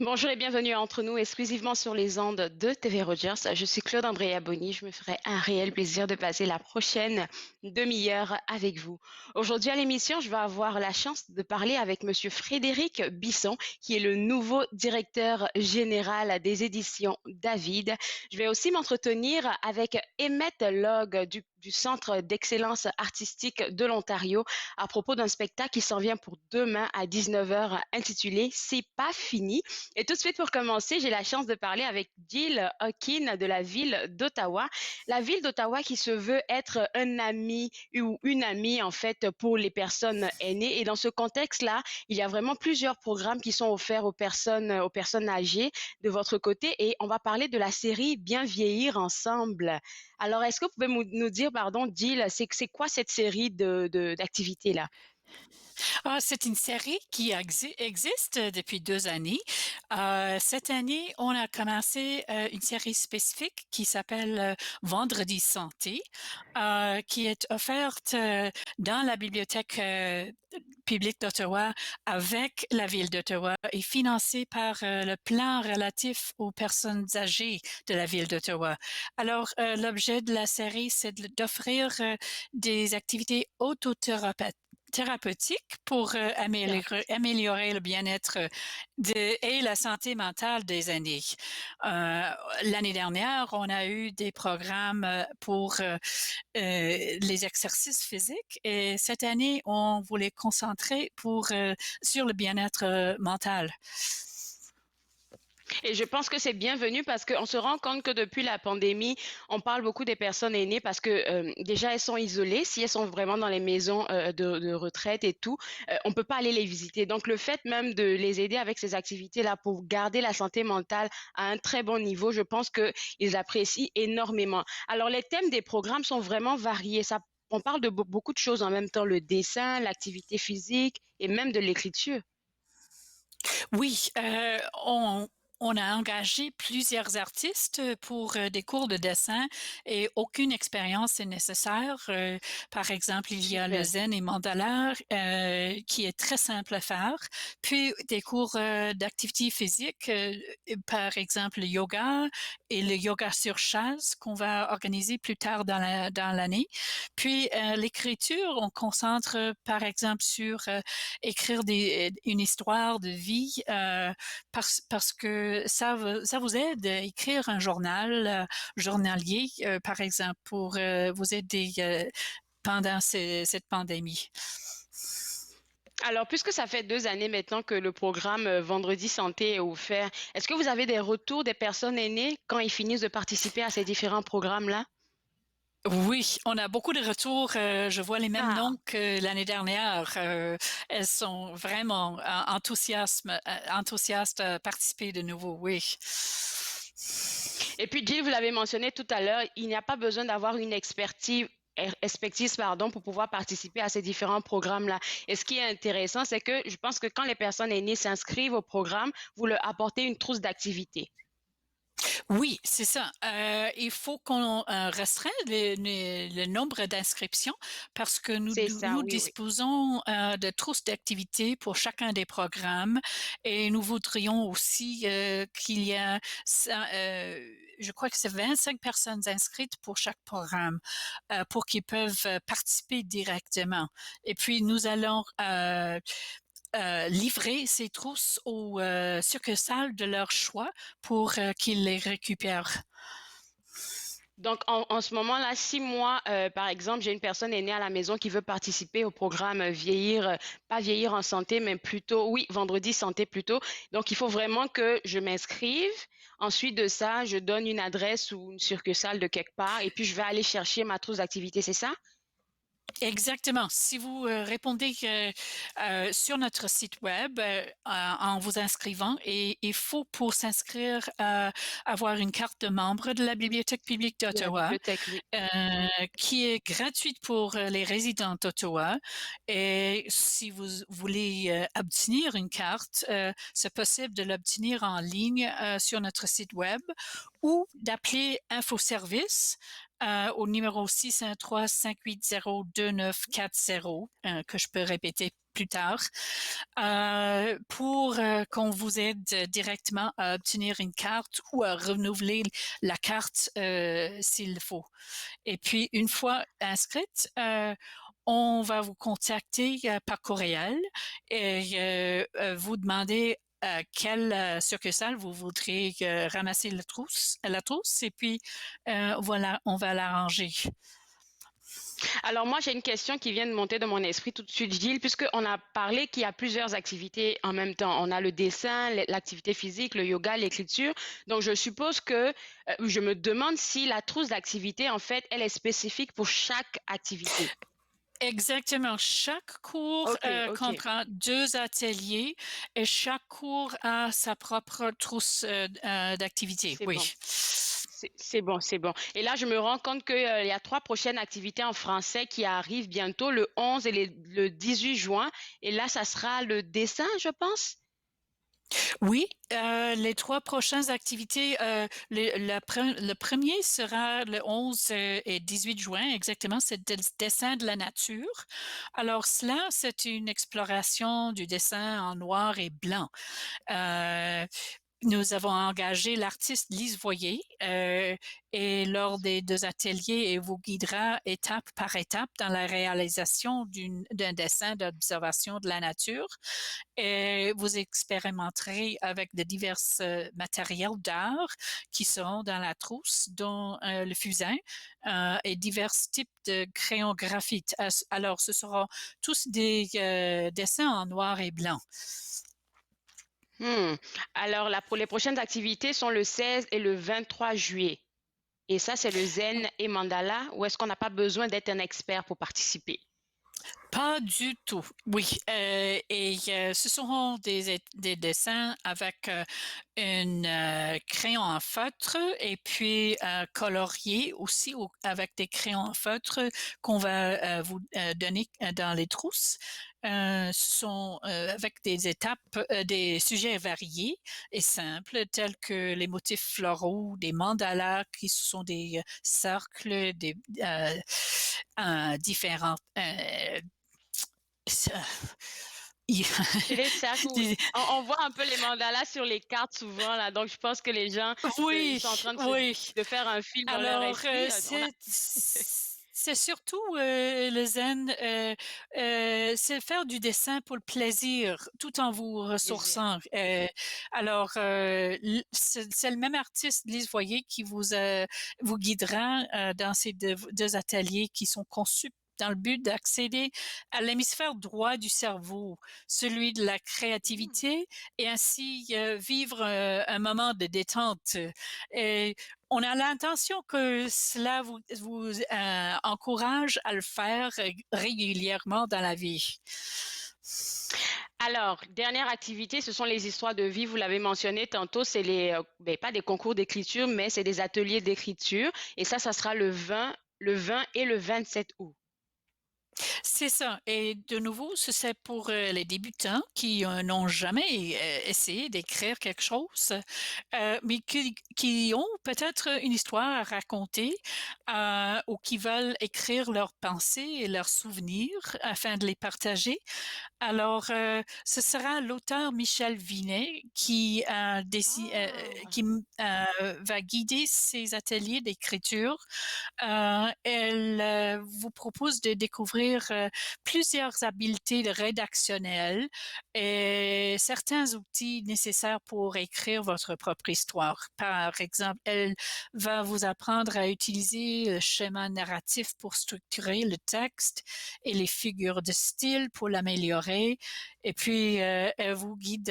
Bonjour et bienvenue à Entre nous, exclusivement sur les ondes de TV Rogers. Je suis Claude Andrea Boni. Je me ferai un réel plaisir de passer la prochaine demi-heure avec vous. Aujourd'hui à l'émission, je vais avoir la chance de parler avec Monsieur Frédéric Bisson, qui est le nouveau directeur général des éditions David. Je vais aussi m'entretenir avec Emmett Log du Centre d'excellence artistique de l'Ontario à propos d'un spectacle qui s'en vient pour demain à 19 heures intitulé C'est pas fini. Et tout de suite, pour commencer, j'ai la chance de parler avec Jill Hawkins de la ville d'Ottawa. La ville d'Ottawa qui se veut être un ami ou une amie, en fait, pour les personnes aînées. Et dans ce contexte-là, il y a vraiment plusieurs programmes qui sont offerts aux personnes âgées de votre côté. Et on va parler de la série Bien vieillir ensemble. Alors, est-ce que vous pouvez nous dire, pardon, Jill, c'est quoi cette série d'activités-là? C'est une série qui existe depuis 2 années. Cette année, on a commencé une série spécifique qui s'appelle Vendredi Santé, qui est offerte dans la bibliothèque publique d'Ottawa avec la ville d'Ottawa et financée par le plan relatif aux personnes âgées de la ville d'Ottawa. Alors, l'objet de la série, c'est d'offrir des activités thérapeutique pour améliorer le bien-être et la santé mentale des aînés. L'année dernière, on a eu des programmes pour les exercices physiques et cette année, on voulait concentrer sur le bien-être mental. Et je pense que c'est bienvenu parce qu'on se rend compte que depuis la pandémie, on parle beaucoup des personnes aînées parce que déjà elles sont isolées. Si elles sont vraiment dans les maisons de retraite et tout, on peut pas aller les visiter. Donc le fait même de les aider avec ces activités-là pour garder la santé mentale à un très bon niveau, je pense que ils apprécient énormément. Alors les thèmes des programmes sont vraiment variés. Ça, on parle de beaucoup de choses en même temps, le dessin, l'activité physique et même de l'écriture. Oui, on a engagé plusieurs artistes pour des cours de dessin et aucune expérience est nécessaire. Par exemple, il y a le Super. zen et mandala qui est très simple à faire. Puis des cours d'activité physique, par exemple le yoga et le yoga sur chaise qu'on va organiser plus tard dans l'année. Puis l'écriture, on concentre par exemple sur écrire une histoire de vie parce que ça vous aide à écrire un journal journalier, par exemple, pour vous aider pendant cette pandémie. Alors, puisque ça fait 2 années maintenant que le programme Vendredi Santé est offert, est-ce que vous avez des retours des personnes aînées quand ils finissent de participer à ces différents programmes-là? Oui, on a beaucoup de retours. Je vois les mêmes Ah, noms que l'année dernière. Elles sont vraiment enthousiastes à participer de nouveau. Oui. et puis Jill, vous l'avez mentionné tout à l'heure, il n'y a pas besoin d'avoir une expertise, pardon, pour pouvoir participer à ces différents programmes-là. Et ce qui est intéressant, c'est que je pense que quand les personnes aînées s'inscrivent au programme, vous leur apportez une trousse d'activité. Oui, c'est ça. Il faut qu'on restreigne le nombre d'inscriptions parce que C'est ça, nous oui, oui. disposons de trousses d'activités pour chacun des programmes et nous voudrions aussi qu'il y a, je crois que c'est 25 personnes inscrites pour chaque programme pour qu'ils peuvent participer directement. Et puis nous allons livrer ces trousses aux succursales de leur choix pour qu'ils les récupèrent. Donc, en ce moment-là, si moi, par exemple, j'ai une personne aînée à la maison qui veut participer au programme Vieillir, pas vieillir en santé, mais plutôt, oui, vendredi santé plutôt. Donc, il faut vraiment que je m'inscrive. Ensuite de ça, je donne une adresse ou une succursale de quelque part et puis je vais aller chercher ma trousse d'activité, c'est ça? Exactement. Si vous répondez sur notre site web en vous inscrivant, et il faut pour s'inscrire avoir une carte de membre de la Bibliothèque publique De la d'Ottawa bibliothèque, oui. qui est gratuite pour les résidents d'Ottawa. Et si vous voulez obtenir une carte, c'est possible de l'obtenir en ligne sur notre site web ou d'appeler InfoService au numéro 613-580-2940, que je peux répéter plus tard, pour qu'on vous aide directement à obtenir une carte ou à renouveler la carte s'il le faut. Et puis, une fois inscrite, on va vous contacter par courriel et vous demander quelle succursale vous voudrez ramasser la trousse et puis voilà, on va l'arranger. Alors moi, j'ai une question qui vient de monter dans mon esprit tout de suite, Gilles, puisqu'on a parlé qu'il y a plusieurs activités en même temps. On a le dessin, l'activité physique, le yoga, l'écriture. Donc je suppose que je me demande si la trousse d'activité, en fait, elle est spécifique pour chaque activité. Exactement. Chaque cours Ok, ok, comprend 2 ateliers et chaque cours a sa propre trousse d'activité. c'est bon. Oui. C'est bon, c'est bon. Et là, je me rends compte qu'il y a trois prochaines activités en français qui arrivent bientôt, le 11 et le 18 juin. Et là, ça sera le dessin, je pense. Oui, les 3 prochaines activités, le premier sera le 11 et 18 juin, exactement, c'est le dessin de la nature. Alors cela, c'est une exploration du dessin en noir et blanc. Euh, Nous avons engagé l'artiste Lise Voyer et lors des 2 ateliers, elle vous guidera étape par étape dans la réalisation d'un dessin d'observation de la nature. Et vous expérimenterez avec de divers matériels d'art qui seront dans la trousse, dont le fusain et divers types de crayons graphites. Alors, ce seront tous des dessins en noir et blanc. Hmm. Alors, là, pour les prochaines activités sont le 16 et le 23 juillet. Et ça, c'est le zen et mandala, ou est-ce qu'on n'a pas besoin d'être un expert pour participer? Pas du tout, oui. Ce seront des dessins avec un crayon en feutre et puis colorié aussi avec des crayons en feutre qu'on va vous donner dans les trousses. Sont avec des étapes, des sujets variés et simples tels que les motifs floraux, des mandalas qui sont des cercles, des différents ça, il- C'est les cercles où des- on voit un peu les mandalas sur les cartes souvent, là. Donc, je pense que les gens, ils oui, sont en train oui. de faire un film dans leur Alors, esprit. c'est surtout le zen, c'est faire du dessin pour le plaisir, tout en vous Plaisir. ressourçant. Alors, c'est le même artiste, Lise Voyer, qui vous guidera dans ces 2 ateliers qui sont conçus dans le but d'accéder à l'hémisphère droit du cerveau, celui de la Hmm. créativité, et ainsi vivre un moment de détente. Et on a l'intention que cela vous encourage à le faire régulièrement dans la vie. Alors, dernière activité, ce sont les histoires de vie. Vous l'avez mentionné tantôt, c'est les, pas des concours d'écriture, mais c'est des ateliers d'écriture. Et ça sera le 20 et le 27 août. C'est ça. Et de nouveau, c'est pour les débutants qui n'ont jamais essayé d'écrire quelque chose, mais qui ont peut-être une histoire à raconter ou qui veulent écrire leurs pensées et leurs souvenirs afin de les partager. Alors, ce sera l'auteur Michel Vinet Ah. qui va guider ces ateliers d'écriture. Elle vous propose de découvrir plusieurs habiletés rédactionnelles et certains outils nécessaires pour écrire votre propre histoire. Par exemple, elle va vous apprendre à utiliser le schéma narratif pour structurer le texte et les figures de style pour l'améliorer. Et puis, elle vous guide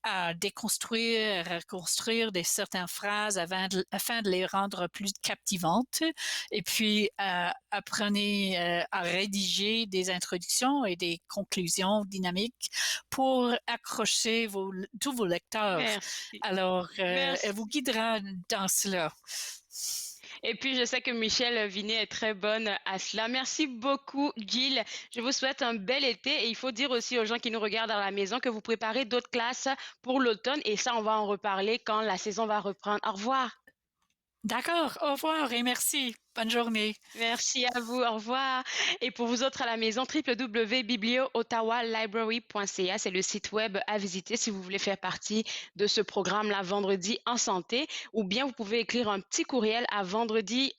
à déconstruire, à reconstruire certaines phrases afin de les rendre plus captivantes. Et puis, apprenez à rédiger des introductions et des conclusions dynamiques pour accrocher tous vos lecteurs. Merci. Alors, elle vous Merci. guidera dans cela. Et puis, je sais que Michel Vinet est très bonne à cela. Merci beaucoup, Gilles. Je vous souhaite un bel été et il faut dire aussi aux gens qui nous regardent à la maison que vous préparez d'autres classes pour l'automne et ça, on va en reparler quand la saison va reprendre. Au revoir. D'accord, au revoir et merci. Bonne journée. Merci à vous, au revoir. Et pour vous autres à la maison, www.biblioottawalibrary.ca, c'est le site web à visiter si vous voulez faire partie de ce programme-là, Vendredi en santé, ou bien vous pouvez écrire un petit courriel à vendredi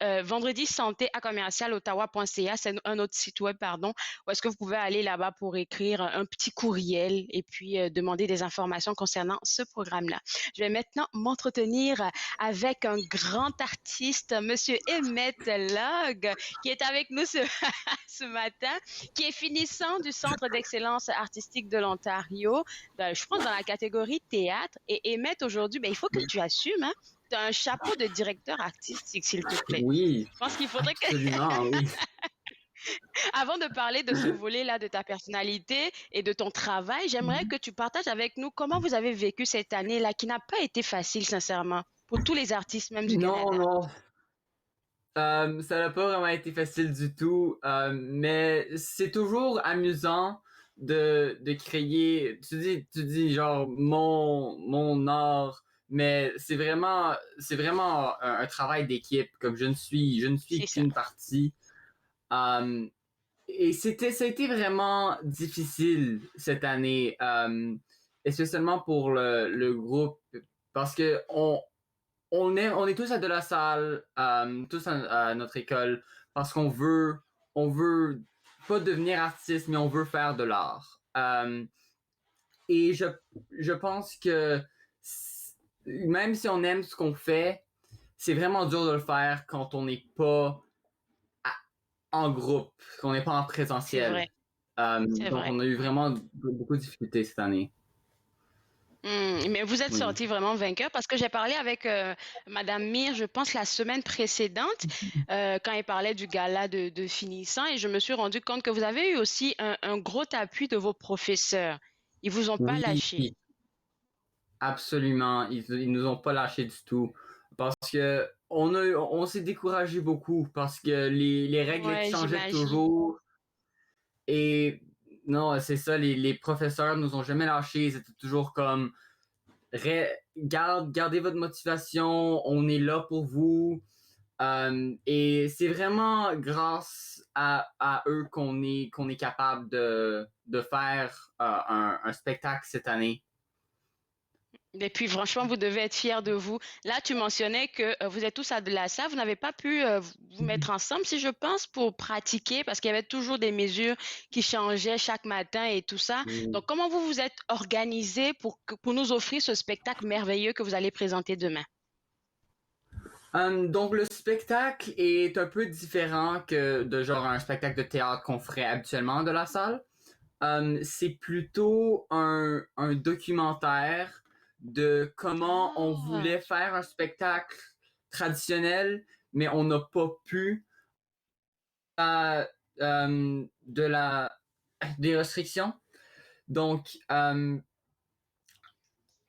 santé à commercial ottawa.ca, c'est un autre site web, pardon, où est-ce que vous pouvez aller là-bas pour écrire un petit courriel et puis demander des informations concernant ce programme-là. Je vais maintenant m'entretenir avec un grand artiste, Monsieur Emmett Log, qui est avec nous ce matin, qui est finissant du Centre d'excellence artistique de l'Ontario, je pense dans la catégorie théâtre. Et Emmett, aujourd'hui, ben, il faut que tu assumes, hein, tu as un chapeau de directeur artistique, s'il te plaît. Oui, Je pense qu'il faudrait que, absolument, oui. avant de parler de ce volet-là de ta personnalité et de ton travail, j'aimerais que tu partages avec nous comment vous avez vécu cette année-là, qui n'a pas été facile, sincèrement, pour tous les artistes même du Non, Canada. non, ça n'a pas vraiment été facile du tout, mais c'est toujours amusant de créer, tu dis genre mon art, mais c'est vraiment un travail d'équipe, comme je ne suis C'est ça. qu'une partie. Euh, et ça a été vraiment difficile cette année, spécialement pour le groupe, parce que on est tous à de la salle, tous à notre école, parce on veut pas devenir artiste, mais on veut faire de l'art. Et je pense que même si on aime ce qu'on fait, c'est vraiment dur de le faire quand on n'est pas en groupe, qu'on n'est pas en C'est présentiel. vrai, c'est Donc, vrai. on a eu vraiment beaucoup de difficultés cette année. Mais vous êtes Oui. sorti vraiment vainqueur parce que j'ai parlé avec Madame Mir, je pense la semaine précédente, quand elle parlait du gala de finissant, et je me suis rendu compte que vous avez eu aussi un gros appui de vos professeurs. Ils vous ont pas Oui, lâché. absolument. Ils nous ont pas lâché du tout. Parce que on s'est découragé beaucoup parce que les règles Ouais, changeaient j'imagine. toujours. Et non, c'est ça, les professeurs nous ont jamais lâchés. C'était toujours comme gardez votre motivation, on est là pour vous. Et c'est vraiment grâce à eux qu'on est capable de faire un spectacle cette année. Et puis franchement, vous devez être fiers de vous. Là, tu mentionnais que vous êtes tous à de la salle, vous n'avez pas pu vous mettre ensemble, si je pense, pour pratiquer, parce qu'il y avait toujours des mesures qui changeaient chaque matin et tout ça. Mm. Donc, comment vous vous êtes organisés pour nous offrir ce spectacle merveilleux que vous allez présenter demain? Donc le spectacle est un peu différent que de genre un spectacle de théâtre qu'on ferait habituellement de la salle. C'est plutôt un documentaire de comment on Ah, voulait faire un spectacle traditionnel, mais on n'a pas pu de des restrictions. Donc,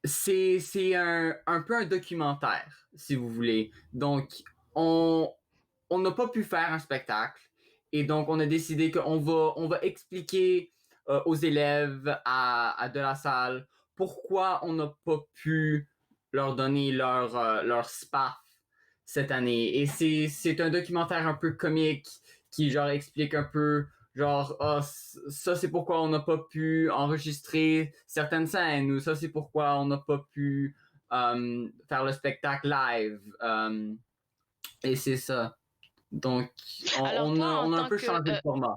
c'est un peu un documentaire, si vous voulez. Donc, on on n'a pas pu faire un spectacle. Et donc, on a décidé qu'on va expliquer aux élèves à de la salle pourquoi on n'a pas pu leur donner leur SPAF cette année. Et c'est un documentaire un peu comique qui, genre, explique un peu, genre, ah, ça, c'est pourquoi on n'a pas pu enregistrer certaines scènes, ou ça, c'est pourquoi on n'a pas pu faire le spectacle live. Et c'est ça. Donc, on, alors on toi, a, en on a un tant peu que changé le format.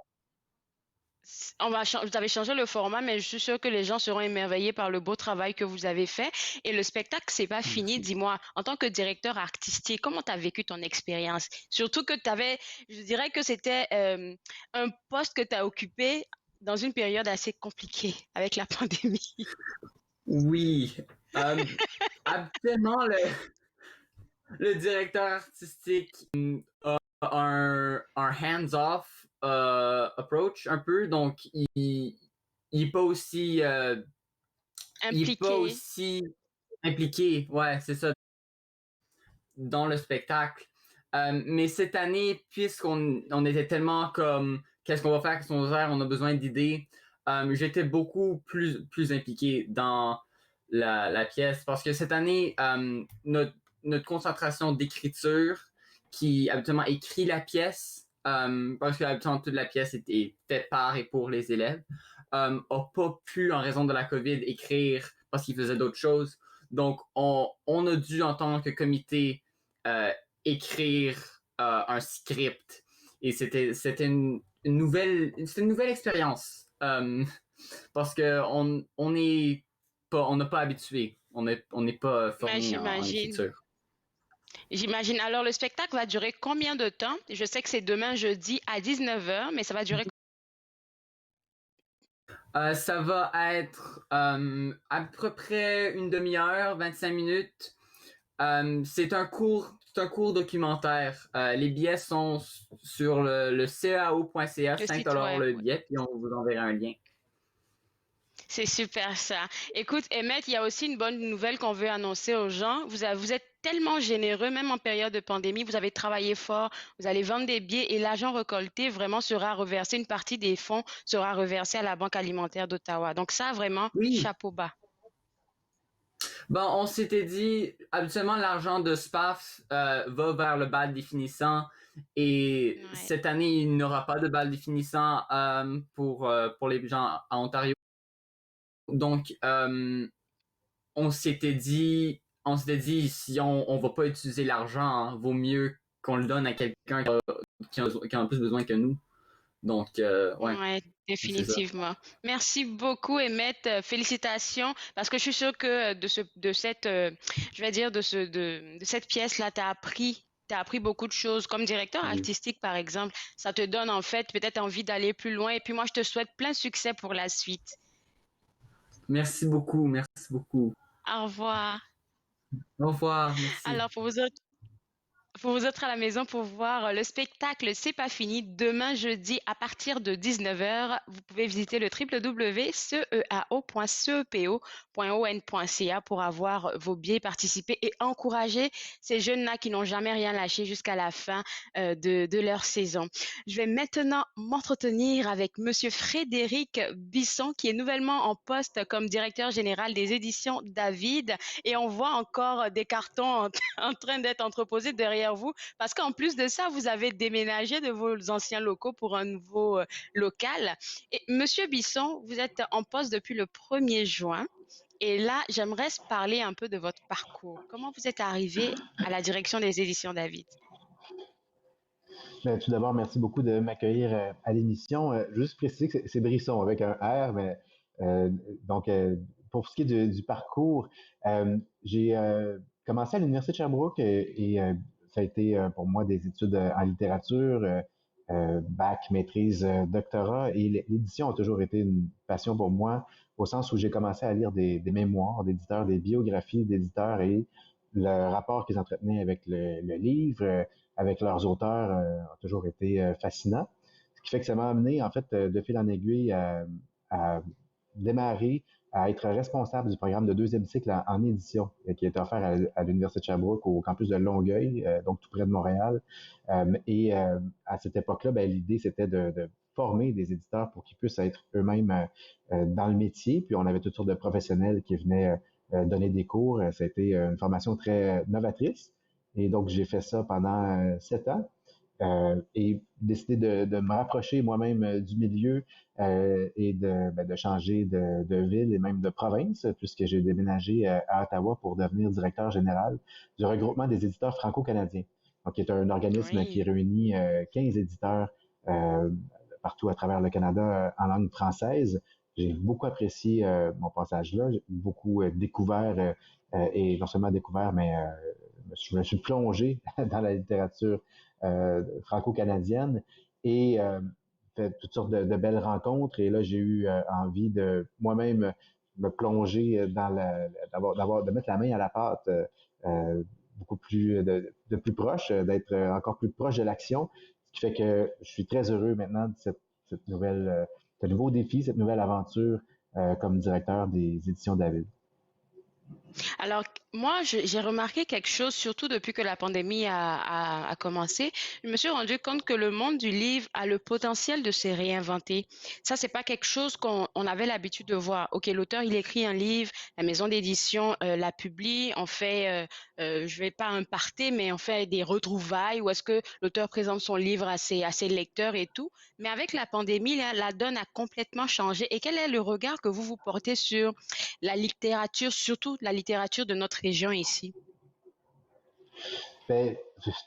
vous avez changé le format, mais je suis sûre que les gens seront émerveillés par le beau travail que vous avez fait. Et le spectacle, c'est pas fini. Merci. Dis-moi, en tant que directeur artistique, comment tu as vécu ton expérience? Surtout que tu avais, je dirais que c'était un poste que tu as occupé dans une période assez compliquée avec la pandémie. Oui. Euh, Habituellement, le directeur artistique a un hands-off approach un peu. Donc, il est pas aussi, il est pas Impliqué. aussi impliqué. Ouais, c'est ça, dans le spectacle. Mais cette année, puisqu'on était tellement comme qu'est-ce qu'on va faire, qu'est-ce qu'on va faire, on a besoin d'idées, j'étais beaucoup plus impliqué dans la pièce parce que cette année, notre concentration d'écriture qui habituellement écrit la pièce, parce que habituellement toute la pièce était faite par et pour les élèves, a pas pu, en raison de la COVID, écrire parce qu'il faisait d'autres choses. Donc, on a dû, en tant que comité, écrire un script. Et c'était une nouvelle expérience. Parce qu'on on n'a pas habitué. On n'est pas Mais formé en j'imagine. écriture. J'imagine. Alors, le spectacle va durer combien de temps? Je sais que c'est demain jeudi à 19h, mais ça va durer. Ça va être à peu près une demi-heure, 25 minutes. C'est un cours documentaire. Les billets sont sur le cao.ca, Le 5 site web, le ouais. billet, puis on vous enverra un lien. C'est super ça. Écoute, Emmett, il y a aussi une bonne nouvelle qu'on veut annoncer aux gens. Vous êtes tellement généreux, même en période de pandémie. Vous avez travaillé fort, vous allez vendre des billets et l'argent récolté vraiment sera reversé, une partie des fonds sera reversée à la Banque alimentaire d'Ottawa. Donc ça, vraiment, Oui, chapeau bas. bon, on s'était dit, habituellement, l'argent de SPAF va vers le bal définissant et Ouais. cette année, il n'y aura pas de bal définissant pour les gens à Ontario. Donc, on s'était dit, si on va pas utiliser l'argent, hein, vaut mieux qu'on le donne à quelqu'un qui en a plus besoin que nous. Donc, ouais, Ouais, c'est ça. définitivement. Merci beaucoup, Emmett. Félicitations, parce que je suis sûre que de cette, je vais dire, de cette pièce-là, t'as appris beaucoup de choses. Comme directeur Oui. artistique, par exemple, ça te donne en fait peut-être envie d'aller plus loin. Et puis moi, je te souhaite plein de succès pour la suite. Merci beaucoup, merci beaucoup. Au revoir. Au revoir, merci. Alors, pour vous autres à la maison pour voir le spectacle C'est pas fini demain jeudi à partir de 19h. Vous pouvez visiter le www.ceao.cepo.on.ca pour avoir vos billets, participer et encourager ces jeunes-là qui n'ont jamais rien lâché jusqu'à la fin de leur saison. Je vais maintenant m'entretenir avec Monsieur Frédéric Bisson qui est nouvellement en poste comme directeur général des éditions David et on voit encore des cartons en train d'être entreposé derrière vous parce qu'en plus de ça, vous avez déménagé de vos anciens locaux pour un nouveau local. Et Monsieur Bisson, vous êtes en poste depuis le 1er juin. Et là, j'aimerais parler un peu de votre parcours. Comment vous êtes arrivé à la direction des éditions David? Ben, tout d'abord, merci beaucoup de m'accueillir à l'émission. Juste préciser que c'est Brisson avec un R, mais euh, donc pour ce qui est du parcours, j'ai commencé à l'Université de Sherbrooke et ça a été pour moi des études en littérature, bac, maîtrise, doctorat, et l'édition a toujours été une passion pour moi, au sens où j'ai commencé à lire des mémoires d'éditeurs, des biographies d'éditeurs et le rapport qu'ils entretenaient avec le livre avec leurs auteurs a toujours été fascinant. Ce qui fait que ça m'a amené, en fait, de fil en aiguille à démarrer, à être responsable du programme de deuxième cycle en édition qui est offert à l'Université de Sherbrooke au campus de Longueuil, donc tout près de Montréal. À cette époque-là, ben, l'idée, c'était de former des éditeurs pour qu'ils puissent être eux-mêmes dans le métier. Puis on avait toutes sortes de professionnels qui venaient donner des cours. Ça a été une formation très novatrice. Et donc, j'ai fait ça pendant 7 ans et décidé de me rapprocher moi-même du milieu et de changer de ville et même de province, puisque j'ai déménagé à Ottawa pour devenir directeur général du regroupement des éditeurs franco-canadiens. Donc, qui est un organisme qui Oui. réunit 15 éditeurs euh, partout à travers le Canada en langue française. J'ai beaucoup apprécié mon passage là, j'ai beaucoup découvert et non seulement découvert, mais je me suis plongé dans la littérature franco-canadienne et fait toutes sortes de belles rencontres. Et là, j'ai eu envie de moi-même me plonger de mettre la main à la pâte beaucoup plus de plus proche, d'être encore plus proche de l'action. Ce qui fait que je suis très heureux maintenant de cette nouvelle, ce nouveau défi, cette nouvelle aventure comme directeur des éditions David. Alors, Moi, j'ai remarqué quelque chose, surtout depuis que la pandémie a commencé. Je me suis rendu compte que le monde du livre a le potentiel de se réinventer. Ça, c'est pas quelque chose qu'on avait l'habitude de voir. OK, l'auteur, il écrit un livre, la maison d'édition la publie, on fait, je vais pas un party, mais on fait des retrouvailles où est-ce que l'auteur présente son livre à ses lecteurs et tout. Mais avec la pandémie, là, la donne a complètement changé. Et quel est le regard que vous portez sur la littérature, surtout la littérature de notre région ici? Ben,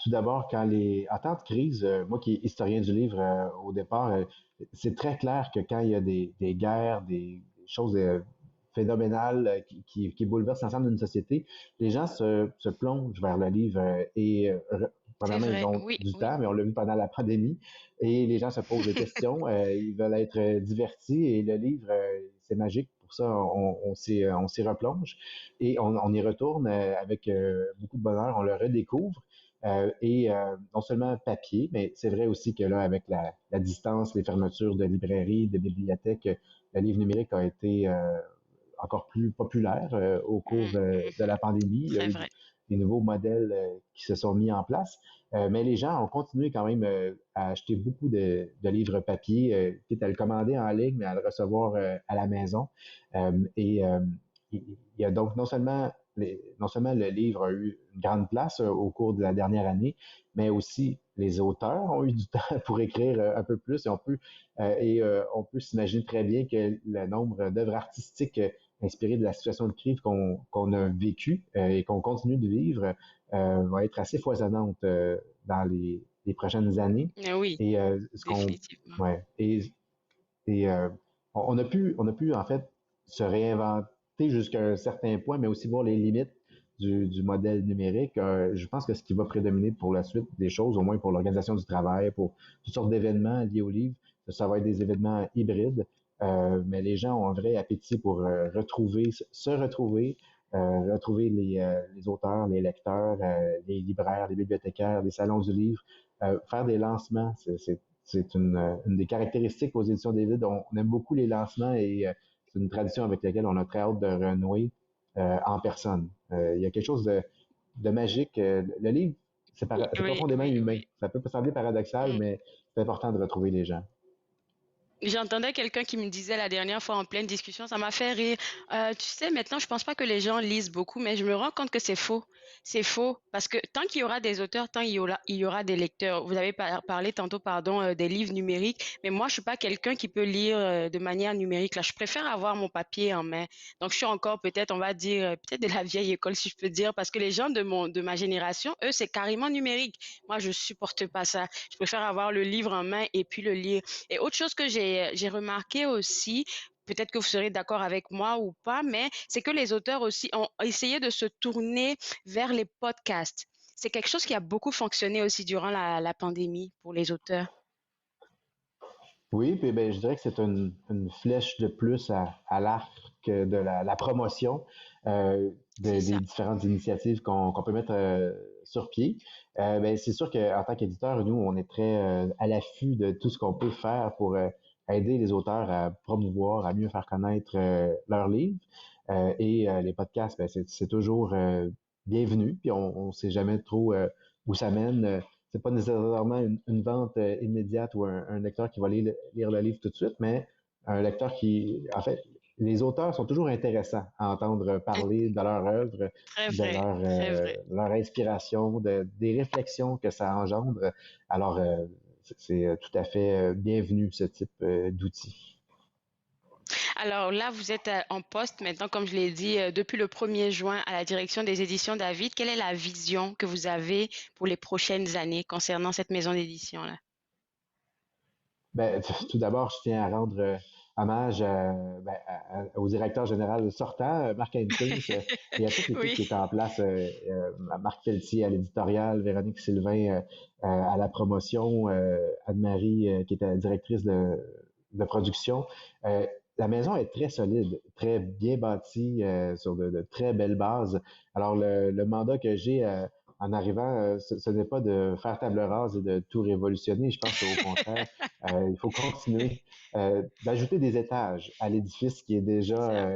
tout d'abord, en temps de crise, moi qui est historien du livre au départ, c'est très clair que quand il y a des guerres, des choses phénoménales qui bouleversent l'ensemble d'une société, les gens se plongent vers le livre C'est premièrement, ils vrai, ont oui, du oui, temps, mais on l'a vu pendant la pandémie, et les gens se posent des questions, ils veulent être divertis, et le livre, c'est magique. Pour ça, on s'y replonge et on y retourne avec beaucoup de bonheur, on le redécouvre. Non seulement papier, mais c'est vrai aussi que là, avec la distance, les fermetures de librairies, de bibliothèques, le livre numérique a été encore plus populaire au cours mm, de mhm, la pandémie. Il y a très eu vrai. des nouveaux modèles qui se sont mis en place, mais les gens ont continué quand même à acheter beaucoup de livres papier, quitte à le commander en ligne, mais à le recevoir à la maison. Euh, et euh, il y a donc non seulement le livre a eu une grande place au cours de la dernière année, mais aussi les auteurs ont eu du temps pour écrire un peu plus on peut s'imaginer très bien que le nombre d'œuvres artistiques inspirées de la situation de crise qu'on a vécue et qu'on continue de vivre va être assez foisonnante dans les prochaines années. Oui, Et définitivement. ouais, et on a pu en fait se réinventer jusqu'à un certain point, mais aussi voir les limites du modèle numérique. Je pense que ce qui va prédominer pour la suite des choses, au moins pour l'organisation du travail, pour toutes sortes d'événements liés au livre, ça va être des événements hybrides. Mais les gens ont un vrai appétit pour se retrouver, retrouver les auteurs, les lecteurs, les libraires, les bibliothécaires, les salons du livre, faire des lancements. C'est une des caractéristiques aux éditions David. On aime beaucoup les lancements et c'est une tradition avec laquelle on a très hâte de renouer en personne. Il y a quelque chose de magique. Le livre, c'est Oui, profondément oui, humain. oui. Ça peut sembler paradoxal, Mm. mais c'est important de retrouver les gens. J'entendais quelqu'un qui me disait la dernière fois en pleine discussion, ça m'a fait rire. Tu sais, maintenant, je pense pas que les gens lisent beaucoup, mais je me rends compte que c'est faux. C'est faux parce que tant qu'il y aura des auteurs, tant il y aura des lecteurs. Vous avez parlé tantôt, pardon, des livres numériques, mais moi, je suis pas quelqu'un qui peut lire de manière numérique. Là, je préfère avoir mon papier en main. Donc, je suis encore peut-être, on va dire, peut-être de la vieille école, si je peux dire, parce que les gens de ma génération, eux, c'est carrément numérique. Moi, je supporte pas ça. Je préfère avoir le livre en main et puis le lire. Et autre chose que j'ai remarqué aussi, peut-être que vous serez d'accord avec moi ou pas, mais c'est que les auteurs aussi ont essayé de se tourner vers les podcasts. C'est quelque chose qui a beaucoup fonctionné aussi durant la pandémie pour les auteurs. Oui, puis ben, je dirais que c'est une flèche de plus à l'arc de la promotion C'est des ça. différentes initiatives qu'on peut mettre sur pied. Ben, c'est sûr qu'en tant qu'éditeur, nous, on est très à l'affût de tout ce qu'on peut faire pour aider les auteurs à promouvoir, à mieux faire connaître leurs livres. Les podcasts, ben, c'est toujours bienvenu, puis on ne sait jamais trop où ça mène. C'est pas nécessairement une vente immédiate ou un lecteur qui va lire le livre tout de suite, mais un lecteur en fait, les auteurs sont toujours intéressants à entendre parler de leur œuvre, Très vrai, très vrai. leur inspiration, des réflexions que ça engendre. Alors, c'est tout à fait bienvenu ce type d'outil. Alors là, vous êtes en poste maintenant, comme je l'ai dit, depuis le 1er juin à la direction des éditions David. Quelle est la vision que vous avez pour les prochaines années concernant cette maison d'édition-là? Ben, tout d'abord, je tiens à rendre hommage au directeur général sortant, Marc Hankins, et à toute l'équipe Oui. qui est en place, Marc Pelletier à l'éditorial, Véronique Sylvain à la promotion, Anne-Marie qui est la directrice de production. Euh, la maison est très solide, très bien bâtie sur de très belles bases. Alors, le mandat que j'ai en arrivant, ce n'est pas de faire table rase et de tout révolutionner. Je pense qu'au contraire, il faut continuer d'ajouter des étages à l'édifice qui est C'est déjà ça.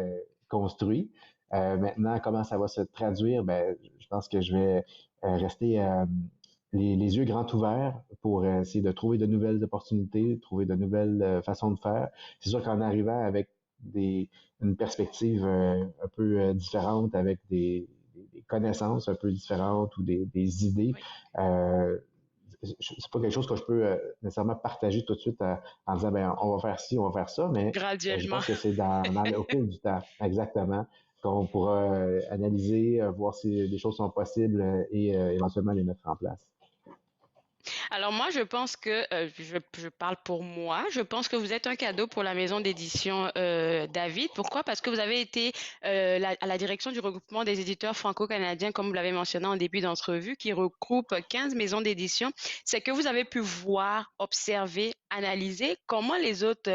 construit. Maintenant, comment ça va se traduire? Ben, je pense que je vais rester les yeux grands ouverts pour essayer de trouver de nouvelles opportunités, trouver de nouvelles façons de faire. C'est sûr qu'en arrivant avec une perspective un peu différente, avec des connaissances un peu différentes ou des idées, c'est pas quelque chose que je peux nécessairement partager tout de suite en disant ben on va faire ci, on va faire ça, mais je Graduellement. pense que c'est au fil du temps, exactement, qu'on pourra analyser, voir si des choses sont possibles et éventuellement les mettre en place. Alors moi, je pense que, je parle pour moi, je pense que vous êtes un cadeau pour la maison d'édition David. Pourquoi? Parce que vous avez été à la direction du regroupement des éditeurs franco-canadiens, comme vous l'avez mentionné en début d'entrevue, qui regroupe 15 maisons d'édition. C'est que vous avez pu voir, observer, analyser comment les autres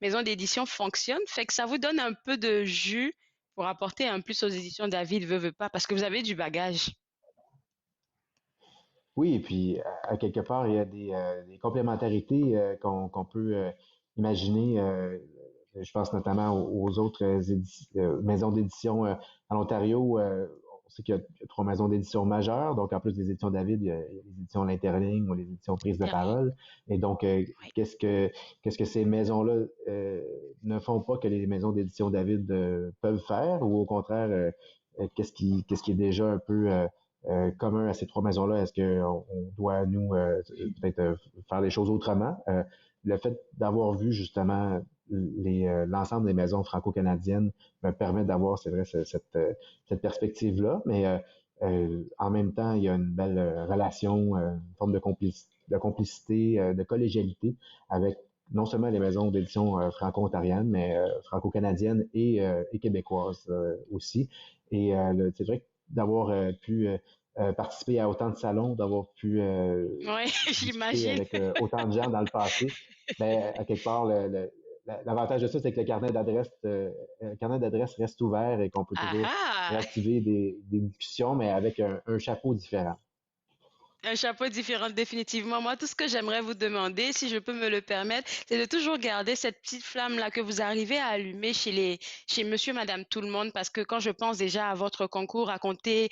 maisons d'édition fonctionnent. Fait que ça vous donne un peu de jus pour apporter un plus aux éditions David, veut pas, parce que vous avez du bagage. Oui, et puis à quelque part, il y a des complémentarités qu'on peut imaginer. Je pense notamment aux autres maisons d'édition en Ontario. On sait qu'il y a 3 maisons d'édition majeures. Donc, en plus des éditions David, il y a les éditions L'Interligne ou les éditions Prise de Interligne. parole. Et donc, Oui. qu'est-ce que ces maisons-là ne font pas que les maisons d'édition David peuvent faire? Ou au contraire, qu'est-ce qui est déjà un peu commun à ces 3 maisons-là? Est-ce qu'on doit, nous, peut-être faire les choses autrement? Le fait d'avoir vu justement l'ensemble des maisons franco-canadiennes me permet d'avoir, c'est vrai, cette perspective-là, mais en même temps, il y a une belle relation, une forme de complicité, de collégialité avec non seulement les maisons d'édition franco-ontariennes, mais franco-canadiennes et québécoises aussi. Et c'est vrai que d'avoir pu participer à autant de salons, d'avoir pu Oui, discuter j'imagine. avec autant de gens dans le passé, ben, à quelque part, l'avantage de ça, c'est que le carnet d'adresse reste ouvert et qu'on peut Ah toujours ah! réactiver des discussions, mais avec un chapeau différent. Un chapeau différent, définitivement. Moi, tout ce que j'aimerais vous demander, si je peux me le permettre, c'est de toujours garder cette petite flamme-là que vous arrivez à allumer chez monsieur, madame, tout le monde. Parce que quand je pense déjà à votre concours, raconter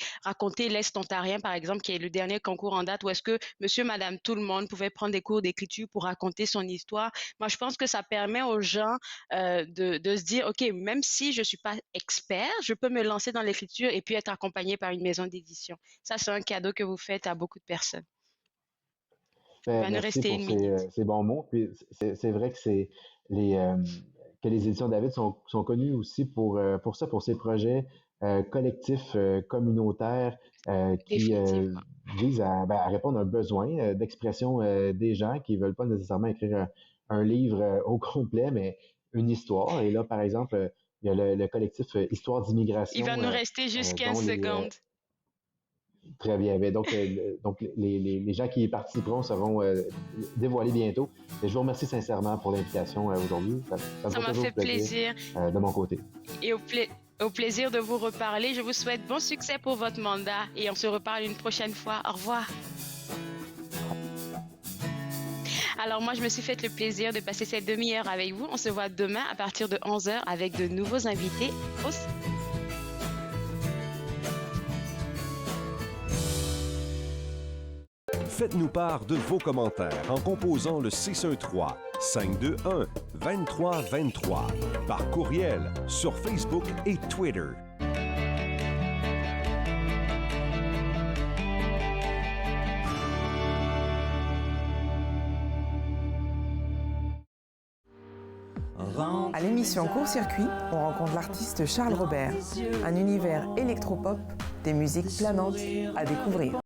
l'Est ontarien, par exemple, qui est le dernier concours en date, où est-ce que monsieur, madame, tout le monde pouvait prendre des cours d'écriture pour raconter son histoire. Moi, je pense que ça permet aux gens de se dire, OK, même si je suis pas expert, je peux me lancer dans l'écriture et puis être accompagné par une maison d'édition. Ça, c'est un cadeau que vous faites à beaucoup de personnes. Il Ben, va nous merci rester pour une minute. ces bons mots. Puis c'est vrai que les, euh, que les éditions David sont connues aussi pour ça, pour ces projets collectifs, communautaires qui Définitivement. visent à répondre à un besoin d'expression des gens qui veulent pas nécessairement écrire un livre au complet, mais une histoire. Et là, par exemple, il y a le collectif Histoire Il va d'immigration nous rester juste 15 dont secondes. très bien. Ben, donc les gens qui y participeront seront dévoilés bientôt. Et je vous remercie sincèrement pour l'invitation aujourd'hui. Ça me Ça fait m'a toujours fait plaisir plaisir de mon côté. et au plaisir de vous reparler. Je vous souhaite bon succès pour votre mandat et on se reparle une prochaine fois. Au revoir. Alors moi, je me suis fait le plaisir de passer cette demi-heure avec vous. On se voit demain à partir de 11 heures avec de nouveaux invités aussi. Faites-nous part de vos commentaires en composant le 613-521-2323 par courriel sur Facebook et Twitter. À l'émission Court-Circuit, on rencontre l'artiste Charles Robert, un univers électropop, des musiques planantes à découvrir.